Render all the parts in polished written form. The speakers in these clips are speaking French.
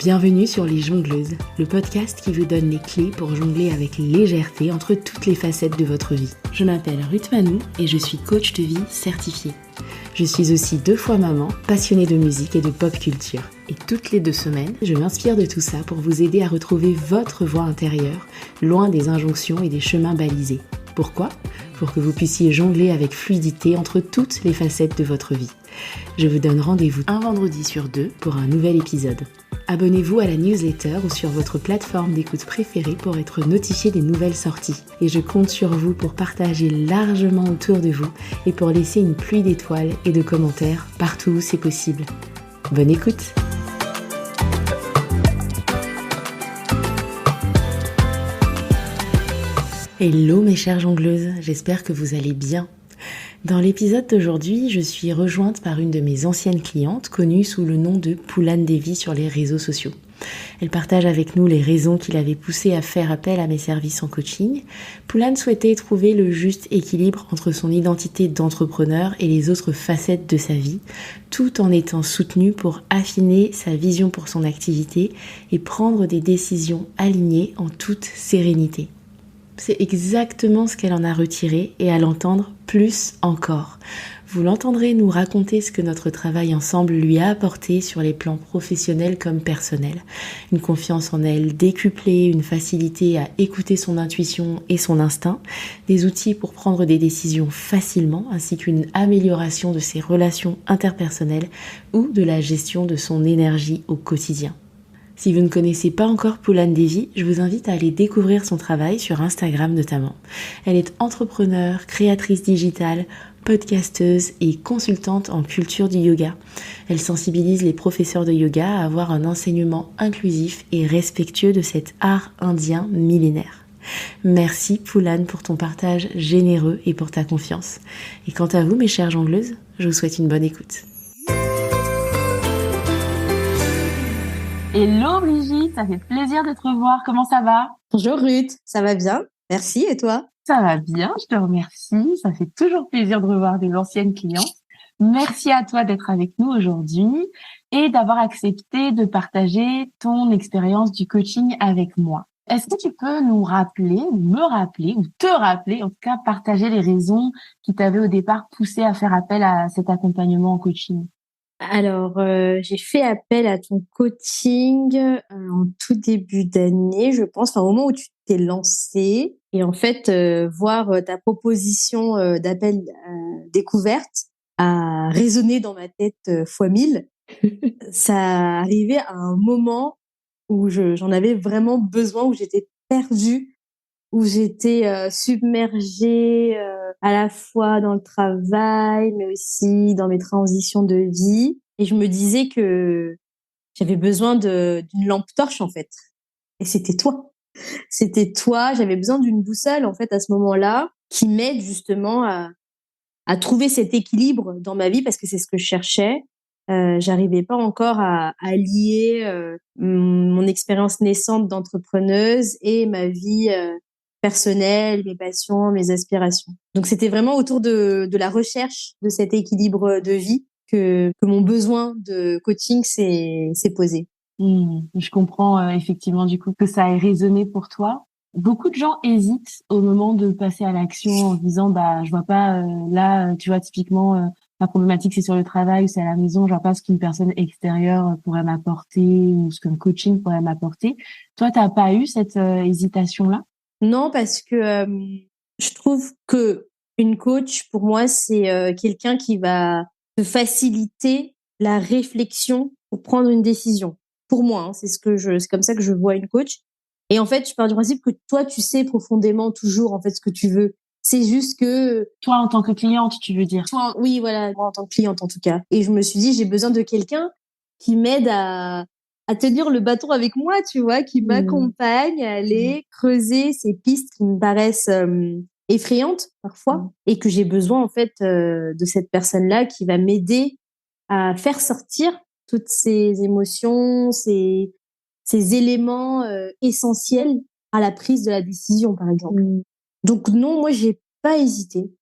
Bienvenue sur Les Jongleuses, le podcast qui vous donne les clés pour jongler avec légèreté entre toutes les facettes de votre vie. Je m'appelle Ruth Manou et je suis coach de vie certifiée. Je suis aussi 2 fois maman, passionnée de musique et de pop culture. Et toutes les 2 semaines, je m'inspire de tout ça pour vous aider à retrouver votre voix intérieure, loin des injonctions et des chemins balisés. Pourquoi ? Pour que vous puissiez jongler avec fluidité entre toutes les facettes de votre vie. Je vous donne rendez-vous un vendredi sur 2 pour un nouvel épisode. Abonnez-vous à la newsletter ou sur votre plateforme d'écoute préférée pour être notifié des nouvelles sorties. Et je compte sur vous pour partager largement autour de vous et pour laisser une pluie d'étoiles et de commentaires partout où c'est possible. Bonne écoute! Hello mes chères jongleuses, j'espère que vous allez bien. Dans l'épisode d'aujourd'hui, je suis rejointe par une de mes anciennes clientes, connue sous le nom de Poulane Devi sur les réseaux sociaux. Elle partage avec nous les raisons qui l'avaient poussée à faire appel à mes services en coaching. Poulane souhaitait trouver le juste équilibre entre son identité d'entrepreneur et les autres facettes de sa vie, tout en étant soutenue pour affiner sa vision pour son activité et prendre des décisions alignées en toute sérénité. C'est exactement ce qu'elle en a retiré et à l'entendre plus encore. Vous l'entendrez nous raconter ce que notre travail ensemble lui a apporté sur les plans professionnels comme personnels. Une confiance en elle décuplée, une facilité à écouter son intuition et son instinct, des outils pour prendre des décisions facilement ainsi qu'une amélioration de ses relations interpersonnelles ou de la gestion de son énergie au quotidien. Si vous ne connaissez pas encore Poulane Devi, je vous invite à aller découvrir son travail sur Instagram notamment. Elle est entrepreneure, créatrice digitale, podcasteuse et consultante en culture du yoga. Elle sensibilise les professeurs de yoga à avoir un enseignement inclusif et respectueux de cet art indien millénaire. Merci Poulane pour ton partage généreux et pour ta confiance. Et quant à vous mes chères jongleuses, je vous souhaite une bonne écoute. Hello Brigitte, ça fait plaisir de te revoir. Comment ça va? Bonjour Ruth, ça va bien? Merci, et toi? Ça va bien, je te remercie. Ça fait toujours plaisir de revoir des anciennes clientes. Merci à toi d'être avec nous aujourd'hui et d'avoir accepté de partager ton expérience du coaching avec moi. Est-ce que tu peux nous rappeler, ou me rappeler, ou te rappeler, en tout cas partager les raisons qui t'avaient au départ poussé à faire appel à cet accompagnement en coaching? Alors, j'ai fait appel à ton coaching en tout début d'année, je pense, au moment où tu t'es lancée. Et en fait, voir ta proposition d'appel découverte a résonné dans ma tête fois 1000. Ça arrivait à un moment où j'en avais vraiment besoin, où j'étais perdue, où j'étais submergée à la fois dans le travail, mais aussi dans mes transitions de vie. Et je me disais que j'avais besoin d'une lampe torche, en fait. Et c'était toi. C'était toi. J'avais besoin d'une boussole, en fait, à ce moment-là, qui m'aide justement à trouver cet équilibre dans ma vie, parce que c'est ce que je cherchais. J'arrivais pas encore à lier mon expérience naissante d'entrepreneuse et ma vie personnelle, mes passions, mes aspirations. Donc c'était vraiment autour de la recherche de cet équilibre de vie que mon besoin de coaching s'est posé. Je comprends effectivement du coup que ça ait résonné pour toi. Beaucoup de gens hésitent au moment de passer à l'action en se disant je vois pas là tu vois typiquement ma problématique c'est sur le travail ou c'est à la maison, je vois pas ce qu'une personne extérieure pourrait m'apporter ou ce qu'un coaching pourrait m'apporter. Toi t'as pas eu cette hésitation là? Non, parce que je trouve que une coach pour moi c'est quelqu'un qui va te faciliter la réflexion pour prendre une décision. Pour moi, c'est comme ça que je vois une coach. Et en fait, je pars du principe que toi, tu sais profondément toujours en fait ce que tu veux. C'est juste que Toi en tant que cliente, tu veux dire? oui, voilà, moi en tant que cliente en tout cas. Et je me suis dit, j'ai besoin de quelqu'un qui m'aide à tenir le bâton avec moi, tu vois, qui m'accompagne à aller creuser ces pistes qui me paraissent effrayantes parfois, et que j'ai besoin en fait de cette personne-là qui va m'aider à faire sortir toutes ces émotions, ces éléments essentiels à la prise de la décision, par exemple. Donc non, moi j'ai pas hésité.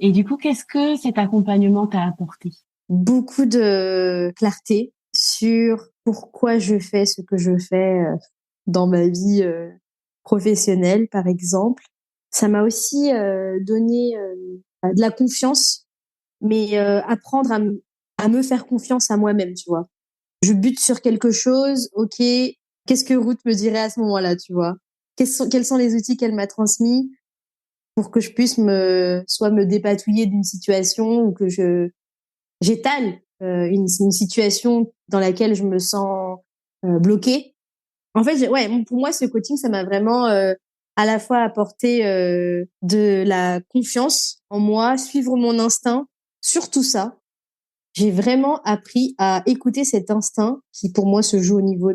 Et du coup, qu'est-ce que cet accompagnement t'a apporté? Beaucoup de clarté sur pourquoi je fais ce que je fais dans ma vie professionnelle, par exemple. Ça m'a aussi donné de la confiance, mais apprendre à me faire confiance à moi-même, tu vois. Je bute sur quelque chose, ok, qu'est-ce que Ruth me dirait à ce moment-là, tu vois? Quels sont les outils qu'elle m'a transmis pour que je puisse soit me dépatouiller d'une situation ou que j'étale une situation dans laquelle je me sens bloquée. En fait, pour moi, ce coaching, ça m'a vraiment à la fois apporté de la confiance en moi, suivre mon instinct, surtout ça. J'ai vraiment appris à écouter cet instinct qui, pour moi, se joue au niveau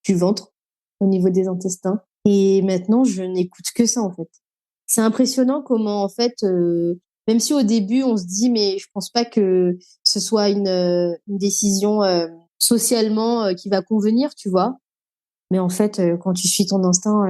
du ventre, au niveau des intestins. Et maintenant, je n'écoute que ça, en fait. C'est impressionnant comment, en fait, même si au début, on se dit, mais je pense pas que ce soit une décision socialement qui va convenir, tu vois. Mais en fait, quand tu suis ton instinct,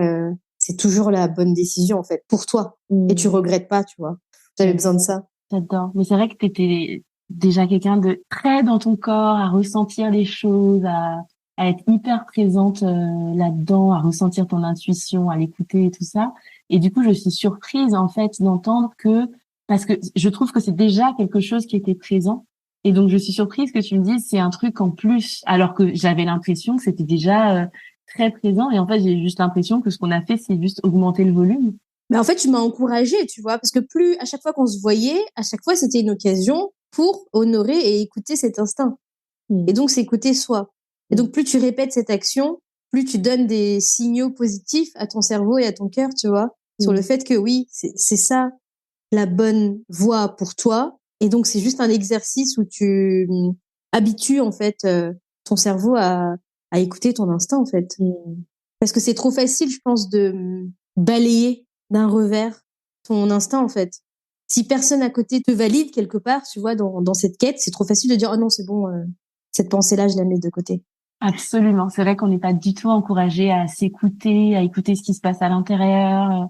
c'est toujours la bonne décision, en fait, pour toi. Et tu regrettes pas, tu vois. J'avais besoin de ça. J'adore. Mais c'est vrai que tu étais déjà quelqu'un de très dans ton corps, à ressentir les choses, à être hyper présente là-dedans, à ressentir ton intuition, à l'écouter et tout ça. Et du coup, je suis surprise en fait d'entendre parce que je trouve que c'est déjà quelque chose qui était présent. Et donc, je suis surprise que tu me dises c'est un truc en plus, alors que j'avais l'impression que c'était déjà très présent. Et en fait, j'ai juste l'impression que ce qu'on a fait, c'est juste augmenter le volume. Mais en fait, tu m'as encouragée, tu vois, parce que à chaque fois qu'on se voyait, à chaque fois, c'était une occasion pour honorer et écouter cet instinct. Et donc, c'est écouter soi. Et donc, plus tu répètes cette action, plus tu donnes des signaux positifs à ton cerveau et à ton cœur, tu vois, sur le fait que oui, c'est ça la bonne voie pour toi. Et donc, c'est juste un exercice où tu habitues, en fait, ton cerveau à écouter ton instinct, en fait. Parce que c'est trop facile, je pense, de balayer d'un revers ton instinct, en fait. Si personne à côté te valide quelque part, tu vois, dans cette quête, c'est trop facile de dire, oh non, c'est bon, cette pensée-là, je la mets de côté. Absolument. C'est vrai qu'on n'est pas du tout encouragé à s'écouter, à écouter ce qui se passe à l'intérieur.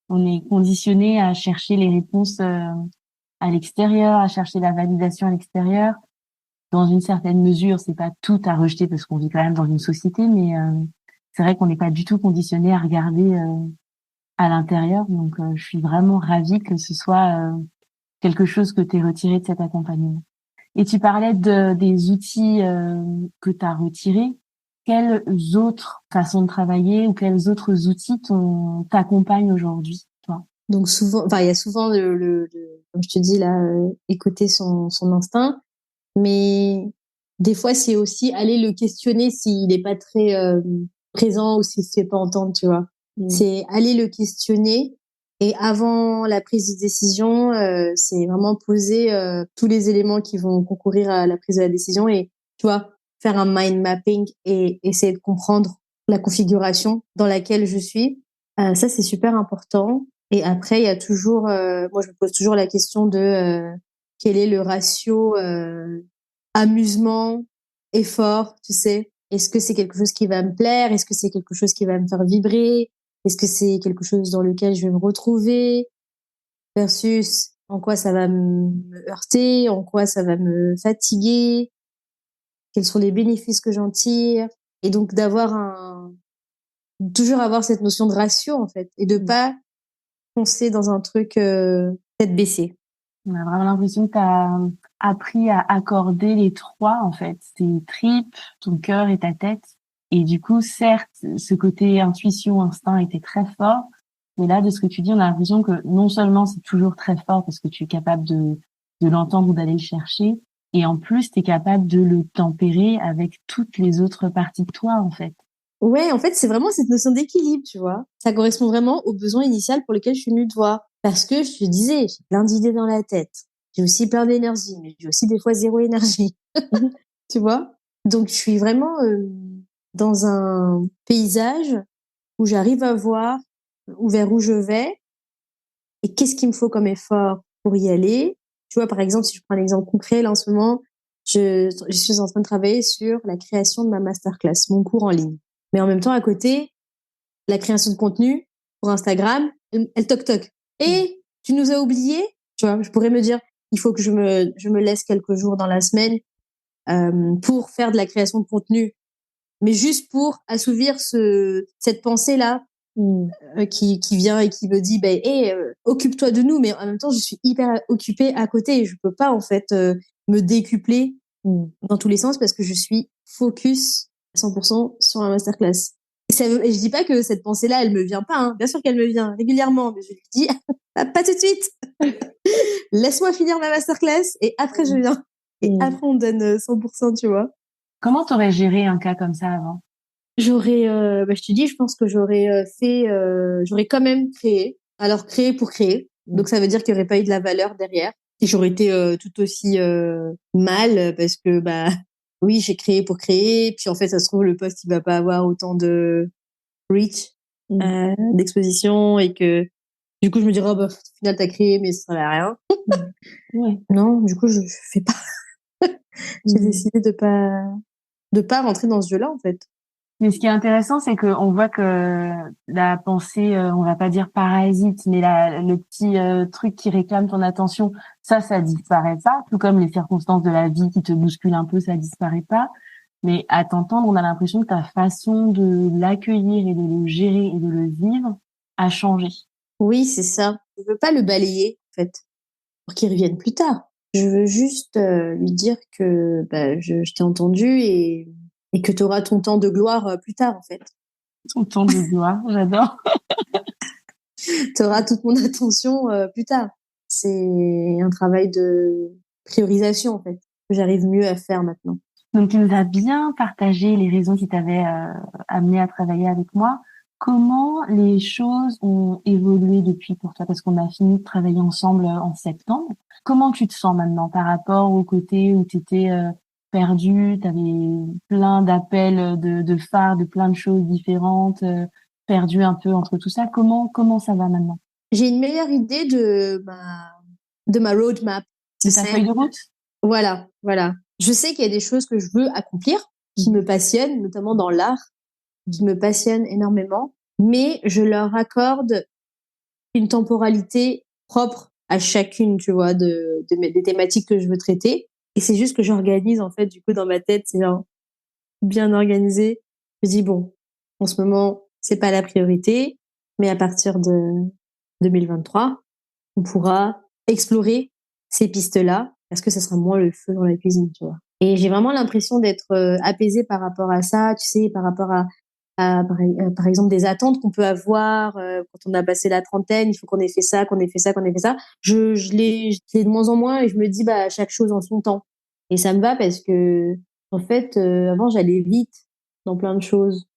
On est conditionné à chercher les réponses à l'extérieur, à chercher la validation à l'extérieur. Dans une certaine mesure, c'est pas tout à rejeter parce qu'on vit quand même dans une société, mais c'est vrai qu'on n'est pas du tout conditionné à regarder à l'intérieur. Donc, je suis vraiment ravie que ce soit quelque chose que tu aies retiré de cet accompagnement. Et tu parlais des outils que tu as retirés. Quelles autres façons de travailler ou quels autres outils t'accompagnent aujourd'hui, toi? Donc souvent, enfin il y a souvent comme je te dis là, écouter son instinct, mais des fois c'est aussi aller le questionner s'il n'est pas très présent ou s'il se fait pas entendre, tu vois. C'est aller le questionner et avant la prise de décision, c'est vraiment poser tous les éléments qui vont concourir à la prise de la décision et tu vois faire un mind mapping et essayer de comprendre la configuration dans laquelle je suis. Ça c'est super important. Et après, il y a toujours, moi je me pose toujours la question de quel est le ratio amusement, effort, tu sais. Est-ce que c'est quelque chose qui va me plaire? Est-ce que c'est quelque chose qui va me faire vibrer? Est-ce que c'est quelque chose dans lequel je vais me retrouver? Versus en quoi ça va me heurter? En quoi ça va me fatiguer? Quels sont les bénéfices que j'en tire? Et donc toujours avoir cette notion de ratio en fait et de pas foncer dans un truc tête baissée. On a vraiment l'impression que tu as appris à accorder les trois, en fait, tes tripes, ton cœur et ta tête. Et du coup, certes, ce côté intuition, instinct était très fort. Mais là, de ce que tu dis, on a l'impression que non seulement c'est toujours très fort parce que tu es capable de l'entendre ou d'aller le chercher, et en plus, tu es capable de le tempérer avec toutes les autres parties de toi, en fait. Ouais, en fait, c'est vraiment cette notion d'équilibre, tu vois. Ça correspond vraiment aux besoins initial pour lesquels je suis venue te voir. Parce que je te disais, j'ai plein d'idées dans la tête. J'ai aussi plein d'énergie, mais j'ai aussi des fois zéro énergie. Tu vois? Donc, je suis vraiment dans un paysage où j'arrive à voir vers où je vais et qu'est-ce qu'il me faut comme effort pour y aller. Tu vois, par exemple, si je prends un exemple concret, là, en ce moment, je suis en train de travailler sur la création de ma masterclass, mon cours en ligne. Mais en même temps, à côté, la création de contenu pour Instagram, elle toc-toc. Et tu nous as oubliés, tu vois, je pourrais me dire, il faut que je me laisse quelques jours dans la semaine pour faire de la création de contenu, mais juste pour assouvir cette pensée-là qui vient et qui me dit, occupe-toi de nous, mais en même temps, je suis hyper occupée à côté et je peux pas en fait me décupler dans tous les sens parce que je suis focus à 100% sur un masterclass. Et je dis pas que cette pensée-là, elle me vient pas, hein. Bien sûr qu'elle me vient régulièrement, mais je lui dis pas tout de suite. Laisse-moi finir ma masterclass et après je viens. Et après on donne 100%, tu vois. Comment t'aurais géré un cas comme ça avant? J'aurais, je te dis, je pense que j'aurais quand même créé. Alors créé pour créer. Donc ça veut dire qu'il n'y aurait pas eu de la valeur derrière. Et j'aurais été tout aussi mal parce que oui, j'ai créé pour créer. Puis en fait, ça se trouve le poste il va pas avoir autant de reach, d'exposition et que du coup je me dirais au final t'as créé mais ça servait à rien. Ouais. Non, du coup je fais pas. J'ai décidé de pas rentrer dans ce jeu-là en fait. Mais ce qui est intéressant, c'est qu'on voit que la pensée, on va pas dire parasite, mais le petit truc qui réclame ton attention, ça disparaît pas. Tout comme les circonstances de la vie qui te bousculent un peu, ça disparaît pas. Mais à t'entendre, on a l'impression que ta façon de l'accueillir et de le gérer et de le vivre a changé. Oui, c'est ça. Je veux pas le balayer en fait pour qu'il revienne plus tard. Je veux juste lui dire que je t'ai entendu et que tu auras ton temps de gloire plus tard en fait. Ton temps de gloire, j'adore. Tu auras toute mon attention plus tard. C'est un travail de priorisation en fait que j'arrive mieux à faire maintenant. Donc tu nous as bien partagé les raisons qui t'avaient amené à travailler avec moi. Comment les choses ont évolué depuis pour toi? Parce qu'on a fini de travailler ensemble en septembre. Comment tu te sens maintenant par rapport au côté où tu étais perdu, tu avais plein d'appels de phares, de plein de choses différentes, perdu un peu entre tout ça. Comment ça va maintenant? J'ai une meilleure idée de ma roadmap. De ta feuille de route? Voilà. Je sais qu'il y a des choses que je veux accomplir, qui me passionnent, notamment dans l'art, qui me passionnent énormément, mais je leur accorde une temporalité propre à chacune, tu vois, des thématiques que je veux traiter. Et c'est juste que j'organise, en fait, du coup, dans ma tête, c'est genre bien organisé. Je dis, bon, en ce moment, c'est pas la priorité, mais à partir de 2023, on pourra explorer ces pistes-là parce que ça sera moins le feu dans la cuisine, tu vois. Et j'ai vraiment l'impression d'être apaisée par rapport à ça, tu sais, par rapport par exemple des attentes qu'on peut avoir quand on a passé la trentaine, il faut qu'on ait fait ça, qu'on ait fait ça, qu'on ait fait ça. Je l'ai de moins en moins et je me dis chaque chose en son temps. Et ça me va parce que en fait avant j'allais vite dans plein de choses,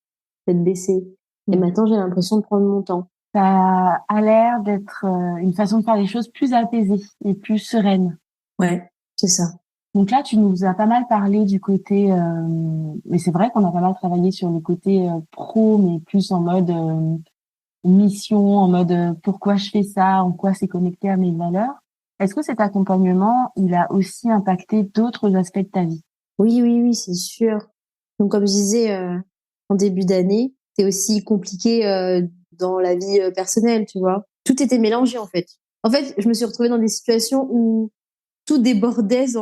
tête baissée. Et maintenant j'ai l'impression de prendre mon temps. Ça a l'air d'être une façon de faire les choses plus apaisée et plus sereine. Ouais, c'est ça. Donc là, tu nous as pas mal parlé du côté, mais c'est vrai qu'on a pas mal travaillé sur le côté pro, mais plus en mode mission, en mode pourquoi je fais ça, en quoi c'est connecté à mes valeurs. Est-ce que cet accompagnement, il a aussi impacté d'autres aspects de ta vie? Oui, c'est sûr. Donc comme je disais en début d'année, c'est aussi compliqué dans la vie personnelle, tu vois. Tout était mélangé en fait. En fait, je me suis retrouvée dans des situations où tout débordait tu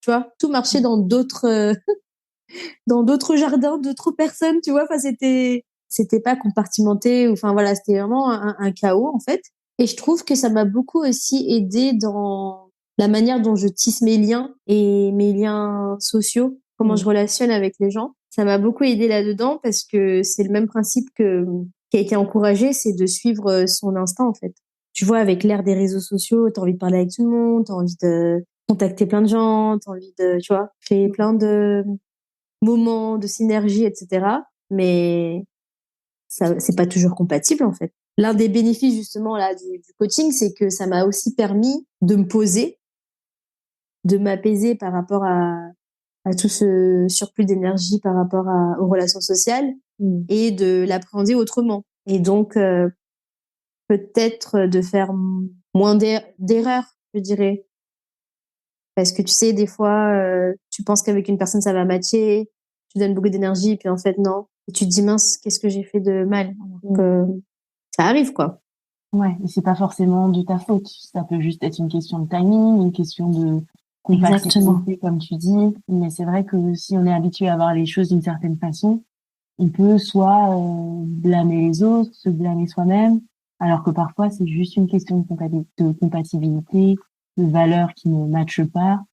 vois, tout marchait dans d'autres dans d'autres jardins, d'autres personnes, tu vois. Enfin, c'était pas compartimenté. Enfin voilà, c'était vraiment un chaos en fait. Et je trouve que ça m'a beaucoup aussi aidé dans la manière dont je tisse mes liens et mes liens sociaux, comment je relationne avec les gens. Ça m'a beaucoup aidé là-dedans parce que c'est le même principe qui a été encouragé, c'est de suivre son instinct en fait. Tu vois, avec l'ère des réseaux sociaux, t'as envie de parler avec tout le monde, t'as envie de contacter plein de gens, t'as envie de, tu vois, créer plein de moments de synergie, etc. Mais ça, c'est pas toujours compatible en fait. L'un des bénéfices justement là du coaching, c'est que ça m'a aussi permis de me poser, de m'apaiser par rapport à tout ce surplus d'énergie par rapport aux relations sociales et de l'appréhender autrement. Et donc peut-être de faire moins d'erreurs, je dirais. Parce que tu sais, des fois, tu penses qu'avec une personne, ça va matcher, tu donnes beaucoup d'énergie, puis en fait, non. Et tu te dis, mince, qu'est-ce que j'ai fait de mal? Donc, ça arrive, quoi. Ouais, et c'est pas forcément de ta faute. Ça peut juste être une question de timing, une question de compatibilité, comme tu dis. Mais c'est vrai que si on est habitué à voir les choses d'une certaine façon, on peut soit blâmer les autres, se blâmer soi-même, alors que parfois c'est juste une question de compatibilité, de valeurs qui ne matchent pas.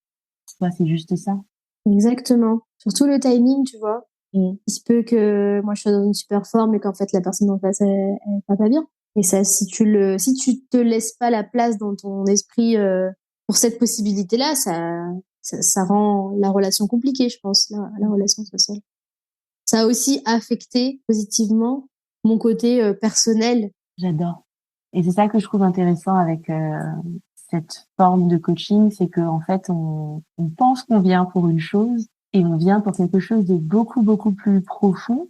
Soit c'est juste ça. Exactement. Surtout le timing, tu vois. Il se peut que moi je sois dans une super forme et qu'en fait la personne en face elle va pas bien. Et ça, si tu te laisses pas la place dans ton esprit pour cette possibilité-là, ça rend la relation compliquée, je pense, la relation sociale. Ça a aussi affecté positivement mon côté personnel. J'adore. Et c'est ça que je trouve intéressant avec cette forme de coaching, c'est que en fait on pense qu'on vient pour une chose et on vient pour quelque chose de beaucoup beaucoup plus profond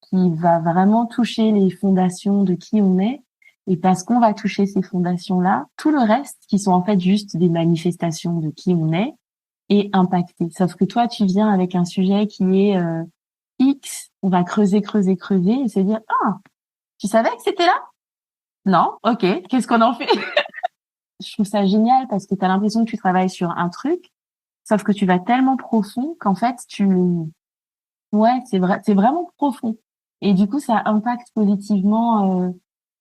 qui va vraiment toucher les fondations de qui on est. Et parce qu'on va toucher ces fondations-là, tout le reste, qui sont en fait juste des manifestations de qui on est impacté. Sauf que toi, tu viens avec un sujet qui est X, on va creuser, creuser, creuser et se dire, ah, tu savais que c'était là? Non? Ok, qu'est-ce qu'on en fait? Je trouve ça génial parce que tu as l'impression que tu travailles sur un truc, sauf que tu vas tellement profond qu'en fait, ouais, c'est vrai, c'est vraiment profond. Et du coup, ça impacte positivement,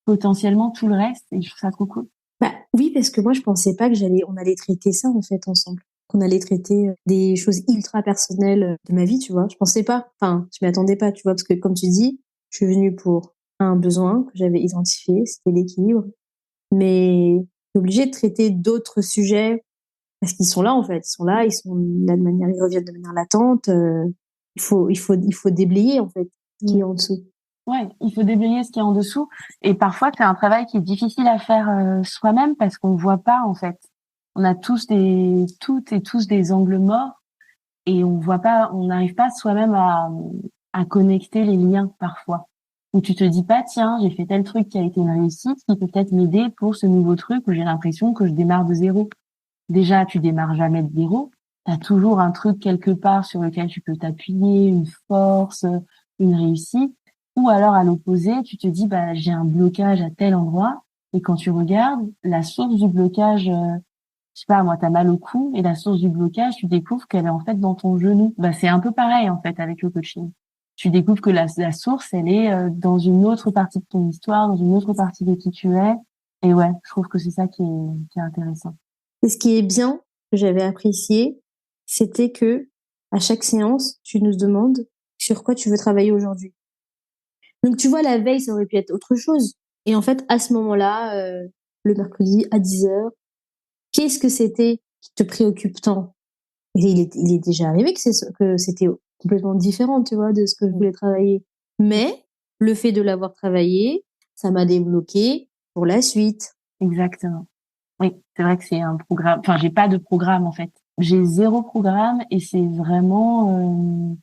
potentiellement tout le reste et je trouve ça trop cool. Bah oui, parce que moi je pensais pas que on allait traiter ça en fait ensemble, qu'on allait traiter des choses ultra personnelles de ma vie, tu vois. Je pensais pas, enfin, je m'y attendais pas, tu vois, parce que comme tu dis, je suis venue pour un besoin que j'avais identifié, c'était l'équilibre, mais je suis obligée de traiter d'autres sujets parce qu'ils sont là en fait, ils sont là, ils reviennent de manière latente. Il faut déblayer en fait ce qui est en dessous. Ouais, il faut déblayer ce qu'il y a en dessous. Et parfois, c'est un travail qui est difficile à faire soi-même parce qu'on voit pas, en fait. On a toutes et tous des angles morts et on voit pas, on n'arrive pas soi-même à connecter les liens parfois. Où tu te dis pas, tiens, j'ai fait tel truc qui a été une réussite, qui peut peut-être m'aider pour ce nouveau truc où j'ai l'impression que je démarre de zéro. Déjà, tu démarres jamais de zéro. T'as toujours un truc quelque part sur lequel tu peux t'appuyer, une force, une réussite. Ou alors, à l'opposé, tu te dis, bah, j'ai un blocage à tel endroit. Et quand tu regardes, la source du blocage, je sais pas, moi, t'as mal au cou. Et la source du blocage, tu découvres qu'elle est en fait dans ton genou. Bah, c'est un peu pareil, en fait, avec le coaching. Tu découvres que la source, elle est dans une autre partie de ton histoire, dans une autre partie de qui tu es. Et ouais, je trouve que c'est ça qui est intéressant. Et ce qui est bien, que j'avais apprécié, c'était que à chaque séance, tu nous demandes sur quoi tu veux travailler aujourd'hui. Donc tu vois, la veille, ça aurait pu être autre chose. Et en fait, à ce moment-là, le mercredi à 10h, qu'est-ce que c'était qui te préoccupe tant? Et il est déjà arrivé que c'était complètement différent, tu vois, de ce que je voulais travailler. Mais le fait de l'avoir travaillé, ça m'a débloqué pour la suite. Exactement. Oui, c'est vrai que c'est un programme. Enfin, j'ai pas de programme en fait. J'ai zéro programme et c'est vraiment,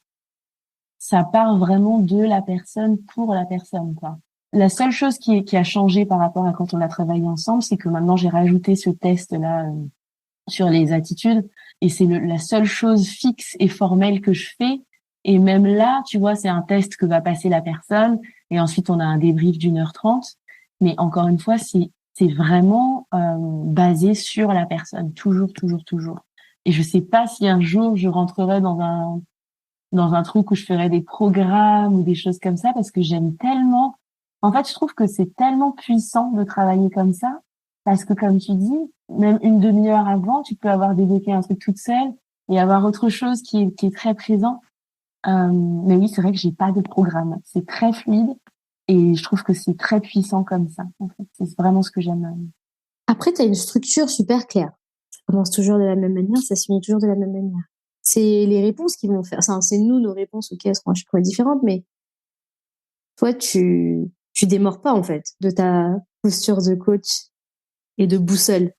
ça part vraiment de la personne pour la personne, quoi. La seule chose qui a changé par rapport à quand on a travaillé ensemble, c'est que maintenant j'ai rajouté ce test-là sur les attitudes et c'est la seule chose fixe et formelle que je fais. Et même là, tu vois, c'est un test que va passer la personne et ensuite on a un débrief d'1h30. Mais encore une fois, c'est vraiment basé sur la personne, toujours, toujours, toujours. Et je sais pas si un jour je rentrerai dans un truc où je ferai des programmes ou des choses comme ça parce que j'aime tellement. En fait, je trouve que c'est tellement puissant de travailler comme ça parce que comme tu dis, même une demi-heure avant, tu peux avoir débloqué un truc toute seule et avoir autre chose qui est très présent. Mais oui, c'est vrai que j'ai pas de programme. C'est très fluide et je trouve que c'est très puissant comme ça. En fait, c'est vraiment ce que j'aime. Après, tu as une structure super claire. Ça commence toujours de la même manière, ça se finit toujours de la même manière. C'est les réponses qui vont faire. Enfin, c'est nous, nos réponses, ok, elles seront à chaque fois différentes, mais toi, tu démords pas, en fait, de ta posture de coach et de boussole.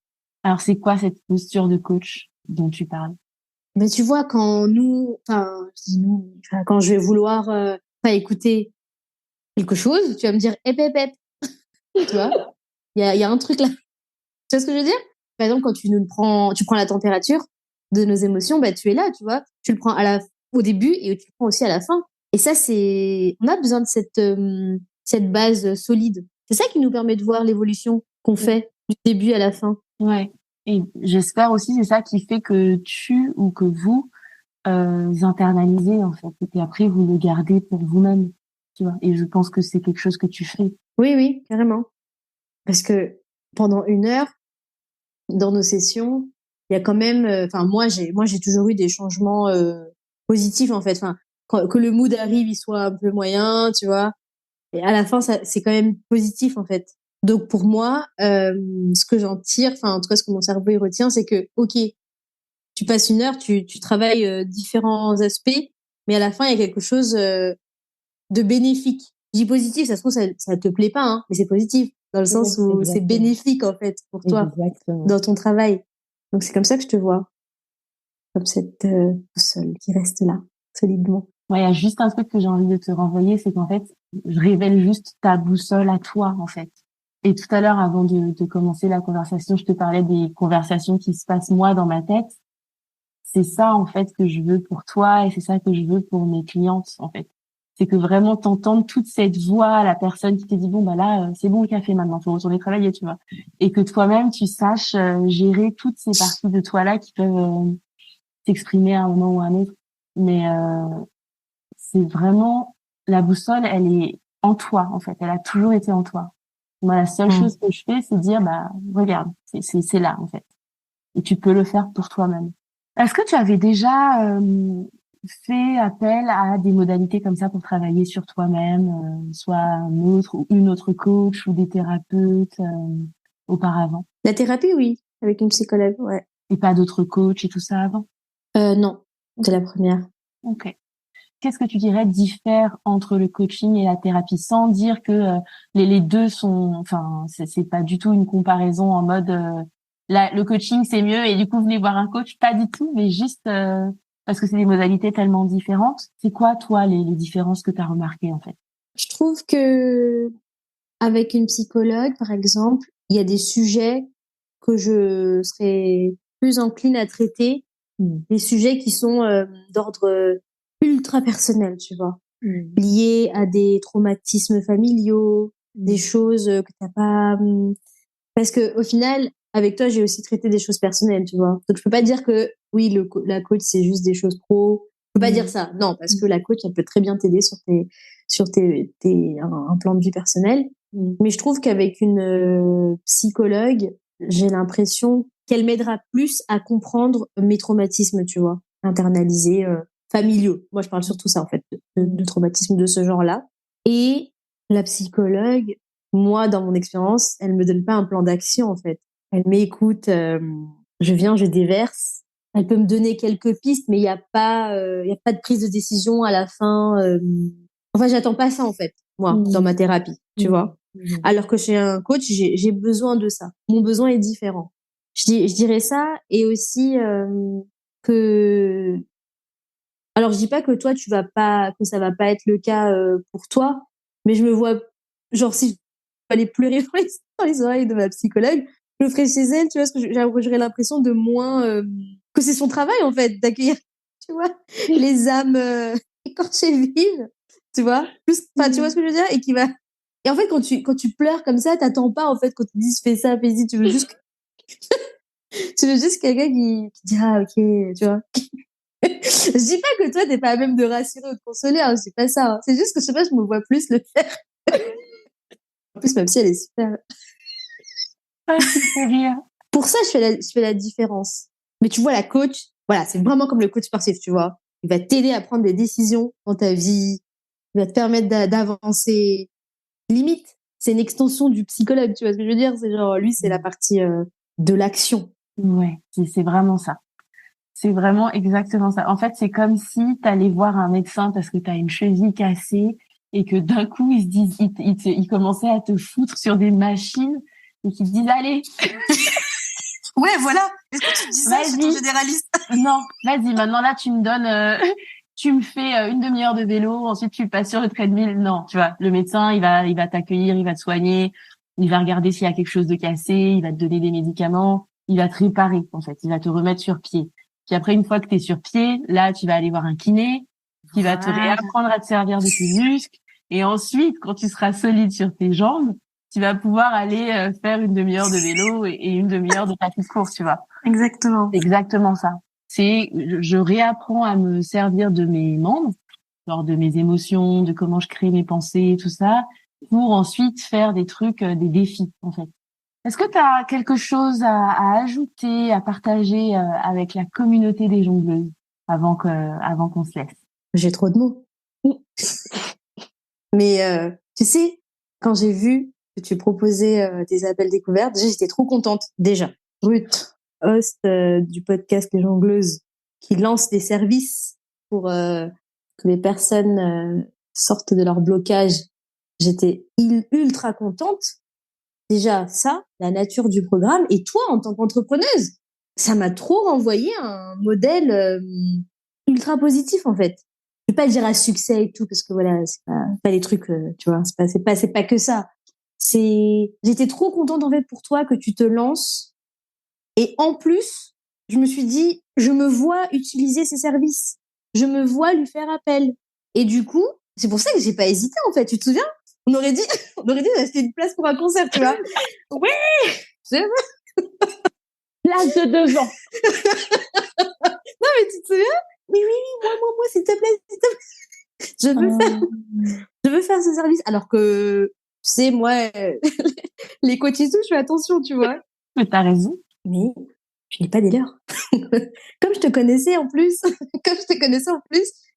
Alors, c'est quoi cette posture de coach dont tu parles? Mais tu vois, quand nous, enfin, je dis nous, enfin, quand je vais vouloir pas écouter quelque chose, tu vas me dire, hep. Tu vois, il y a un truc là. Tu vois ce que je veux dire? Par exemple, quand tu prends la température de nos émotions, bah, tu es là, tu vois. Tu le prends au début et tu le prends aussi à la fin. Et ça, on a besoin de cette base solide. C'est ça qui nous permet de voir l'évolution qu'on fait du début à la fin. Ouais. Et j'espère aussi, c'est ça qui fait que tu ou que vous internalisez en fait, et puis après vous le gardez pour vous-même, tu vois. Et je pense que c'est quelque chose que tu fais. Oui, oui, carrément. Parce que pendant 1 heure, dans nos sessions, il y a quand même, enfin, moi, j'ai toujours eu des changements positifs, en fait. Enfin, que le mood arrive, il soit un peu moyen, tu vois. Et à la fin, ça, c'est quand même positif, en fait. Donc, pour moi, ce que j'en tire, enfin, en tout cas, ce que mon cerveau y retient, c'est que, OK, tu passes 1 heure, tu travailles différents aspects, mais à la fin, il y a quelque chose de bénéfique. Je dis positif, ça se trouve, ça te plaît pas, hein, mais c'est positif, dans le Oui, sens où c'est exactement. bénéfique, en fait, pour toi, Exactement. dans ton travail. Donc, c'est comme ça que je te vois, comme cette boussole qui reste là, solidement. Ouais, il y a juste un truc que j'ai envie de te renvoyer, c'est qu'en fait, je révèle juste ta boussole à toi, en fait. Et tout à l'heure, avant de commencer la conversation, je te parlais des conversations qui se passent moi dans ma tête. C'est ça, en fait, que je veux pour toi et c'est ça que je veux pour mes clientes, en fait. C'est que vraiment t'entendes toute cette voix, la personne qui te dit, bon, bah là, c'est bon le café maintenant, faut retourner travailler, tu vois. Et que toi-même, tu saches gérer toutes ces parties de toi-là qui peuvent s'exprimer à un moment ou à un autre. Mais c'est vraiment, la boussole, elle est en toi, en fait. Elle a toujours été en toi. Moi, la seule chose que je fais, c'est dire, bah, regarde, c'est là, en fait. Et tu peux le faire pour toi-même. Est-ce que tu avais déjà fait appel à des modalités comme ça pour travailler sur toi-même, soit un autre ou une autre coach ou des thérapeutes auparavant? La thérapie, oui, avec une psychologue, ouais. Et pas d'autres coachs et tout ça avant? Non, c'est la première. Ok. Qu'est-ce que tu dirais diffère entre le coaching et la thérapie, sans dire que les deux sont, enfin, c'est pas du tout une comparaison en mode le coaching c'est mieux et du coup venez voir un coach, pas du tout, mais juste parce que c'est des modalités tellement différentes. C'est quoi toi les différences que tu as remarquées en fait? Je trouve que avec une psychologue, par exemple, il y a des sujets que je serais plus encline à traiter, des sujets qui sont d'ordre ultra personnel, tu vois, liés à des traumatismes familiaux, des choses que t'as pas. Parce que au final, avec toi, j'ai aussi traité des choses personnelles, tu vois. Donc je peux pas dire que oui, la coach c'est juste des choses pro. Je peux pas dire ça. Non, parce que la coach elle peut très bien t'aider sur un plan de vie personnel. Mais je trouve qu'avec une psychologue, j'ai l'impression qu'elle m'aidera plus à comprendre mes traumatismes, tu vois, internalisés, familiaux. Moi, je parle surtout ça, en fait, de traumatismes de ce genre-là. Et la psychologue, moi, dans mon expérience, elle me donne pas un plan d'action, en fait. Elle m'écoute, je viens, je déverse. Elle peut me donner quelques pistes, mais il y a pas de prise de décision à la fin. Enfin, j'attends pas ça, en fait, moi, dans ma thérapie, tu vois. Alors que chez un coach, j'ai besoin de ça. Mon besoin est différent. Je dirais ça et aussi que alors je dis pas que toi tu vas pas que ça va pas être le cas pour toi, mais je me vois genre si je aller pleurer dans les oreilles de ma psychologue, je le ferais chez elle, tu vois, parce que j'aurais l'impression de moins que c'est son travail en fait d'accueillir, tu vois, les âmes écorchées vives, tu vois, plus enfin tu vois ce que je veux dire et qui va et en fait quand tu pleures comme ça, t'attends pas en fait quand tu dis fais ça, fais-y, tu veux juste quelqu'un qui dira ok, tu vois. Je dis pas que toi t'es pas à même de rassurer ou de consoler, hein, c'est pas ça, hein. C'est juste que je sais pas, je me vois plus le faire. En plus ma psy elle est super. Ah, tu me fais rire. Pour ça je fais la différence. Mais tu vois la coach, voilà, c'est vraiment comme le coach sportif, tu vois. Il va t'aider à prendre des décisions dans ta vie, il va te permettre d'avancer. Limite, c'est une extension du psychologue, tu vois ce que je veux dire? C'est genre lui c'est la partie de l'action. Ouais, c'est vraiment ça. C'est vraiment exactement ça. En fait, c'est comme si tu allais voir un médecin parce que tu as une cheville cassée et que d'un coup, ils se disent, ils commençaient à te foutre sur des machines et qu'ils te disent, allez, Ouais, voilà. Est-ce que tu dis ça chez ton vas-y. généraliste? Non, vas-y, maintenant là, tu me donnes, tu me fais une demi-heure de vélo, ensuite tu passes sur le treadmill. Non, tu vois, le médecin, il va t'accueillir, il va te soigner, il va regarder s'il y a quelque chose de cassé, il va te donner des médicaments, il va te réparer, en fait, il va te remettre sur pied. Puis après, une fois que tu es sur pied, là, tu vas aller voir un kiné qui va te réapprendre à te servir de tes muscles. Et ensuite, quand tu seras solide sur tes jambes, tu vas pouvoir aller faire une demi-heure de vélo et une demi-heure de tapis de course, tu vois. Exactement. C'est exactement ça. Je réapprends à me servir de mes membres, genre de mes émotions, de comment je crée mes pensées, tout ça, pour ensuite faire des trucs, des défis, en fait. Est-ce que tu as quelque chose à ajouter, à partager avec la communauté des jongleuses avant qu'on se laisse? J'ai trop de mots. Mais tu sais, quand j'ai vu que tu proposais tes appels découvertes, déjà j'étais trop contente. Déjà, Ruth, host du podcast Les Jongleuses, qui lance des services pour que les personnes sortent de leur blocage. J'étais ultra contente. Déjà ça, la nature du programme, et toi en tant qu'entrepreneuse, ça m'a trop renvoyé un modèle ultra positif en fait. Je vais pas dire à succès et tout parce que voilà, c'est pas les trucs, tu vois, c'est pas que ça. J'étais trop contente en fait pour toi que tu te lances, et en plus, je me suis dit, je me vois utiliser ces services, je me vois lui faire appel, et du coup, c'est pour ça que j'ai pas hésité en fait. Tu te souviens? On aurait dit, on aurait dit d'acheter une place pour un concert, tu vois. Oui, je veux. Place de 2 ans. Non mais tu te souviens? Oui, oui, oui, moi, s'il te plaît, s'il te plaît. Je veux faire ce service. Alors que, tu sais, moi, les coachs et tout, je fais attention, tu vois. Mais t'as raison. Mais je n'ai pas des leurs. Comme je te connaissais en plus,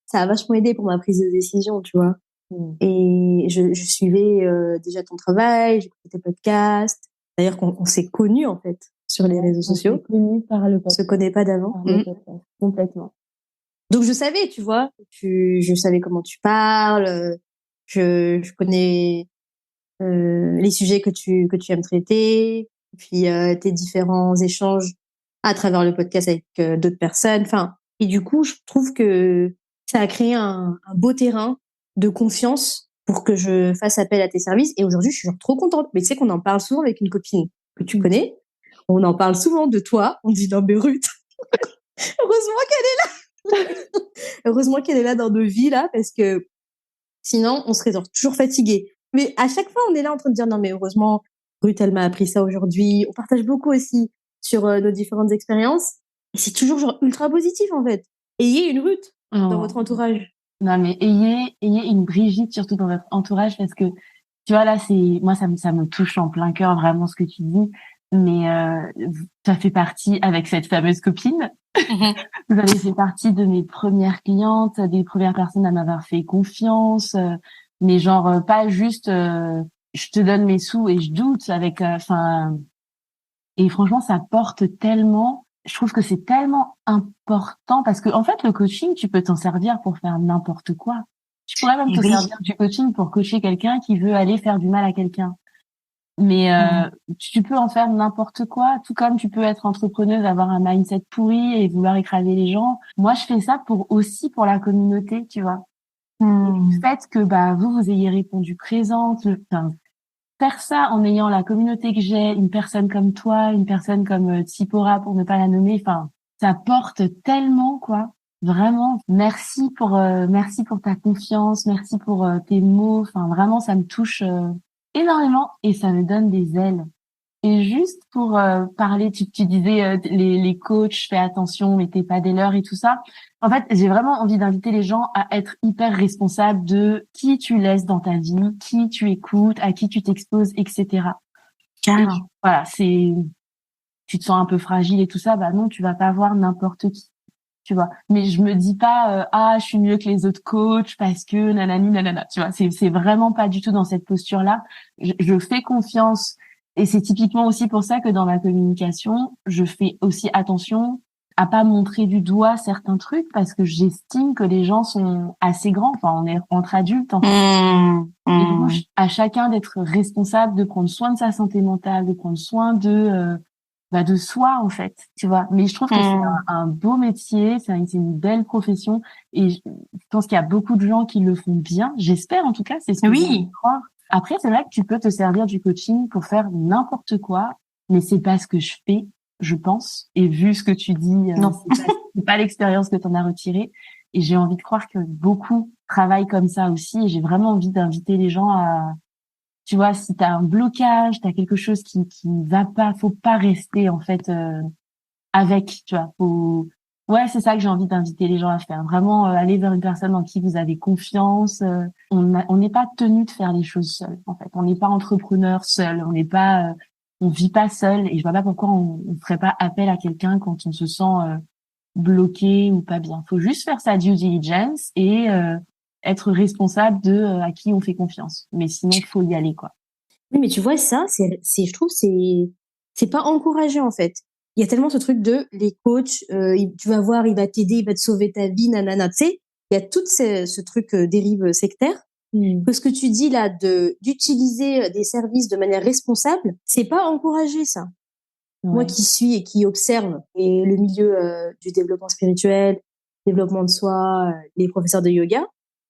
ça a vachement aidé pour ma prise de décision, tu vois. Et je suivais déjà ton travail, j'écoutais tes podcasts. D'ailleurs, on s'est connus en fait sur les réseaux sociaux. On s'est connus par le On se podcast. connaît pas d'avant. Par le podcast. Complètement. Donc je savais, tu vois, je savais comment tu parles, je connais les sujets que tu aimes traiter, puis tes différents échanges à travers le podcast avec d'autres personnes. Enfin, et du coup, je trouve que ça a créé un beau terrain de confiance pour que je fasse appel à tes services. Et aujourd'hui, je suis genre trop contente. Mais tu sais qu'on en parle souvent avec une copine que tu connais. On en parle souvent de toi. On dit non mais Ruth, heureusement heureusement qu'elle est là dans nos vies là, parce que sinon on serait genre toujours fatigué. Mais à chaque fois, on est là en train de dire non mais heureusement, Ruth, elle m'a appris ça aujourd'hui. On partage beaucoup aussi sur nos différentes expériences. Et c'est toujours genre ultra positif en fait. Ayez une Ruth dans votre entourage. Non, mais ayez une Brigitte surtout dans votre entourage parce que, tu vois, là, moi, ça me touche en plein cœur vraiment ce que tu dis. Mais, ça fait partie avec cette fameuse copine. Vous avez fait partie de mes premières clientes, des premières personnes à m'avoir fait confiance, mais genre, pas juste, je te donne mes sous et je doute avec, enfin, et franchement, ça porte tellement. Je trouve que c'est tellement important parce que, en fait, le coaching, tu peux t'en servir pour faire n'importe quoi. Tu pourrais même Et te oui. servir du coaching pour coacher quelqu'un qui veut aller faire du mal à quelqu'un. Mais tu peux en faire n'importe quoi, tout comme tu peux être entrepreneuse, avoir un mindset pourri et vouloir écraser les gens. Moi, je fais ça pour la communauté, tu vois. Et le fait que vous ayez répondu présente, enfin, faire ça en ayant la communauté que j'ai, une personne comme toi, une personne comme Tsipora pour ne pas la nommer, enfin, ça porte tellement quoi. Vraiment, merci pour ta confiance, merci pour tes mots. Enfin, vraiment, ça me touche énormément et ça me donne des ailes. Et juste pour parler, tu disais les coachs, fais attention, mettez pas des leurs et tout ça. En fait, j'ai vraiment envie d'inviter les gens à être hyper responsables de qui tu laisses dans ta vie, qui tu écoutes, à qui tu t'exposes, etc. Carrément. Et voilà, tu te sens un peu fragile et tout ça, non, tu vas pas voir n'importe qui, tu vois. Mais je me dis pas je suis mieux que les autres coachs parce que nanani nanana, tu vois. C'est vraiment pas du tout dans cette posture-là. Je fais confiance. Et c'est typiquement aussi pour ça que dans ma communication, je fais aussi attention à pas montrer du doigt certains trucs parce que j'estime que les gens sont assez grands. Enfin, on est entre adultes, en fait. Et du coup, à chacun d'être responsable, de prendre soin de sa santé mentale, de prendre soin de soi, en fait, tu vois. Mais je trouve que c'est un beau métier, c'est une belle profession et je pense qu'il y a beaucoup de gens qui le font bien. J'espère, en tout cas, c'est ce que j'ai envie de croire. Après, c'est vrai que tu peux te servir du coaching pour faire n'importe quoi, mais c'est pas ce que je fais, je pense. Et vu ce que tu dis, Non. c'est pas l'expérience que t'en as retirée. Et j'ai envie de croire que beaucoup travaillent comme ça aussi. Et j'ai vraiment envie d'inviter les gens Tu vois, si t'as un blocage, t'as quelque chose qui va pas, faut pas rester en fait avec, tu vois. Ouais, c'est ça que j'ai envie d'inviter les gens à faire. Vraiment aller vers une personne en qui vous avez confiance. On n'est pas tenu de faire les choses seul. En fait, on n'est pas entrepreneur seul. On n'est pas, on vit pas seul. Et je vois pas pourquoi on ferait pas appel à quelqu'un quand on se sent bloqué ou pas bien. Faut juste faire sa due diligence et être responsable de à qui on fait confiance. Mais sinon, faut y aller, quoi. Oui, mais tu vois, ça, je trouve, c'est pas encouragé, en fait. Il y a tellement ce truc de les coachs, tu vas voir, il va t'aider, il va te sauver ta vie, nanana, tu sais. Il y a tout ce truc dérive sectaire. Que ce que tu dis là, d'utiliser des services de manière responsable, c'est pas encouragé, ça. Ouais. Moi qui suis et qui observe et le milieu du développement spirituel, développement de soi, les professeurs de yoga,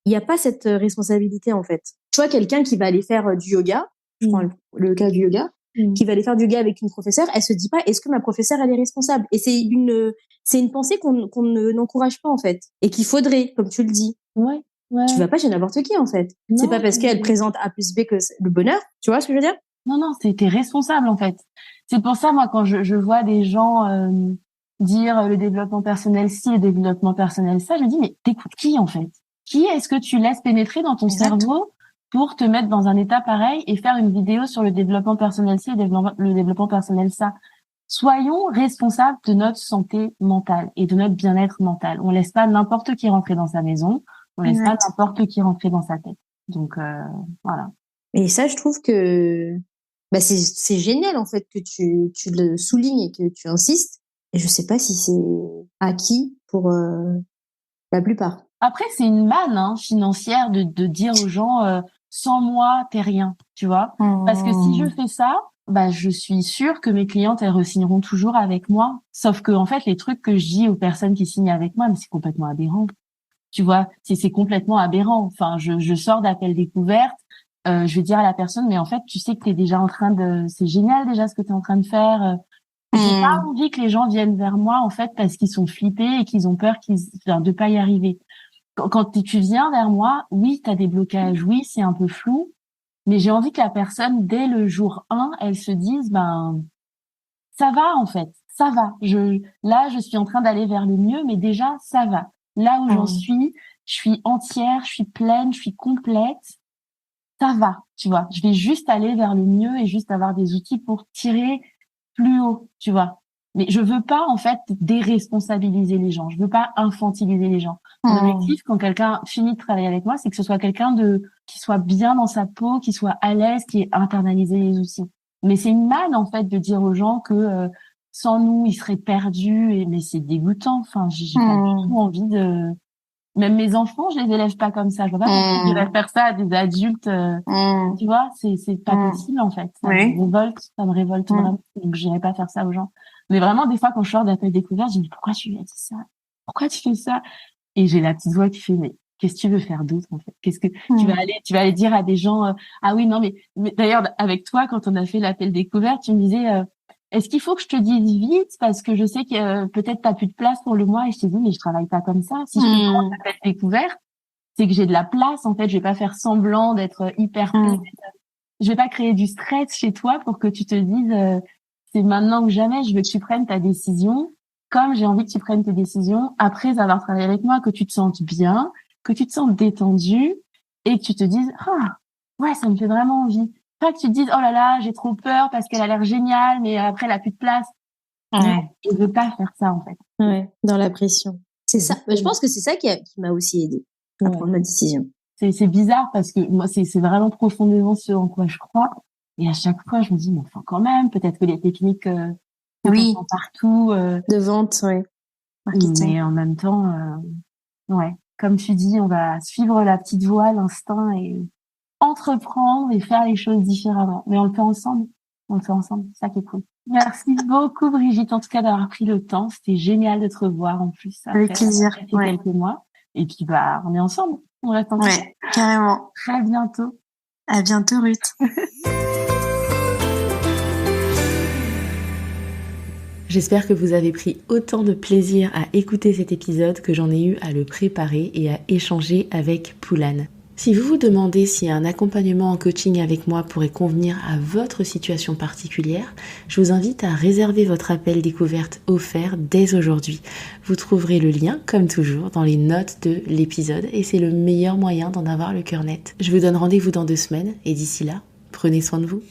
il n'y a pas cette responsabilité, en fait. Tu vois, quelqu'un qui va aller faire du yoga, je prends le cas du yoga, qui va aller faire du yoga avec une professeure, elle se dit pas, est-ce que ma professeure, elle est responsable? Et c'est une pensée qu'on n'encourage pas, en fait. Et qu'il faudrait, comme tu le dis. Ouais. Tu vas pas chez n'importe qui, en fait. Non, c'est pas parce qu'elle présente A plus B que le bonheur. Tu vois ce que je veux dire? Non, t'es responsable, en fait. C'est pour ça, moi, quand je vois des gens dire le développement personnel ci, le développement personnel ça, je me dis, mais t'écoutes qui, en fait? Qui est-ce que tu laisses pénétrer dans ton cerveau pour te mettre dans un état pareil et faire une vidéo sur le développement personnel ci, le développement personnel ça? Soyons responsables de notre santé mentale et de notre bien-être mental. On laisse pas n'importe qui rentrer dans sa maison. On laisse pas n'importe qui rentrer dans sa tête. Donc, voilà. Et ça, je trouve que c'est génial, en fait, que tu le soulignes et que tu insistes. Et je sais pas si c'est acquis pour la plupart. Après, c'est une manne financière de dire aux gens sans moi, t'es rien, tu vois. Parce que si je fais ça, je suis sûre que mes clientes, elles re-signeront toujours avec moi. Sauf que, en fait, les trucs que je dis aux personnes qui signent avec moi, mais c'est complètement aberrant. Tu vois, c'est complètement aberrant. Enfin, je sors d'appel découverte, je vais dire à la personne, mais en fait, tu sais que t'es déjà en train c'est génial déjà ce que t'es en train de faire. J'ai pas envie que les gens viennent vers moi, en fait, parce qu'ils sont flippés et qu'ils ont peur de pas y arriver. Quand tu viens vers moi, oui, t'as des blocages, oui, c'est un peu flou, mais j'ai envie que la personne, dès le jour 1, elle se dise, ça va, en fait, ça va. Là, je suis en train d'aller vers le mieux, mais déjà, ça va. Là où j'en suis, je suis entière, je suis pleine, je suis complète. Ça va, tu vois. Je vais juste aller vers le mieux et juste avoir des outils pour tirer plus haut, tu vois. Mais je veux pas, en fait, déresponsabiliser les gens. Je veux pas infantiliser les gens. Mon objectif, quand quelqu'un finit de travailler avec moi, c'est que ce soit quelqu'un qui soit bien dans sa peau, qui soit à l'aise, qui ait internalisé les outils. Mais c'est une manne, en fait, de dire aux gens que sans nous, ils seraient perdus. Mais c'est dégoûtant. Enfin, j'ai pas du tout envie de... Même mes enfants, je les élève pas comme ça. Je vois pas pourquoi je devrais faire ça à des adultes. Tu vois, c'est pas possible, en fait. Ça me révolte vraiment. Donc, j'irai pas faire ça aux gens. Mais vraiment, des fois, quand je sors d'appel découvert, je me dis, pourquoi tu lui as dit ça? Pourquoi tu fais ça? Et j'ai la petite voix qui fait, mais qu'est-ce que tu veux faire d'autre, en fait? Qu'est-ce que tu vas aller dire à des gens, ah oui, non, mais d'ailleurs, avec toi, quand on a fait l'appel découvert, tu me disais, est-ce qu'il faut que je te dise vite parce que je sais que peut-être t'as plus de place pour le mois et je t'ai dit mais je travaille pas comme ça. Si je te prends l'appel découvert, c'est que j'ai de la place en fait. Je vais pas faire semblant d'être hyper pleine. Je vais pas créer du stress chez toi pour que tu te dises c'est maintenant ou jamais. Je veux que tu prennes ta décision comme j'ai envie que tu prennes tes décisions après avoir travaillé avec moi, que tu te sentes bien, que tu te sentes détendu et que tu te dises ouais ça me fait vraiment envie. Pas que tu te dises oh là là j'ai trop peur parce qu'elle a l'air géniale mais après elle a plus de place. Non, je veux pas faire ça en fait. Ouais, dans la pression. C'est ça. Je pense que c'est ça qui m'a aussi aidé à prendre ma décision. C'est bizarre parce que moi c'est vraiment profondément ce en quoi je crois et à chaque fois je me dis mais enfin quand même peut-être que les techniques partout de vente marketing. Mais en même temps comme tu dis on va suivre la petite voie l'instinct et entreprendre et faire les choses différemment. Mais on le fait ensemble. C'est ça qui est cool. Merci beaucoup, Brigitte, en tout cas, d'avoir pris le temps. C'était génial de te revoir, en plus. Avec plaisir. Quelques mois. Et puis, on est ensemble. On reste ensemble. Ouais, carrément. Très bientôt. À bientôt, Ruth. J'espère que vous avez pris autant de plaisir à écouter cet épisode que j'en ai eu à le préparer et à échanger avec Poulane. Si vous vous demandez si un accompagnement en coaching avec moi pourrait convenir à votre situation particulière, je vous invite à réserver votre appel découverte offert dès aujourd'hui. Vous trouverez le lien, comme toujours, dans les notes de l'épisode et c'est le meilleur moyen d'en avoir le cœur net. Je vous donne rendez-vous dans 2 semaines et d'ici là, prenez soin de vous.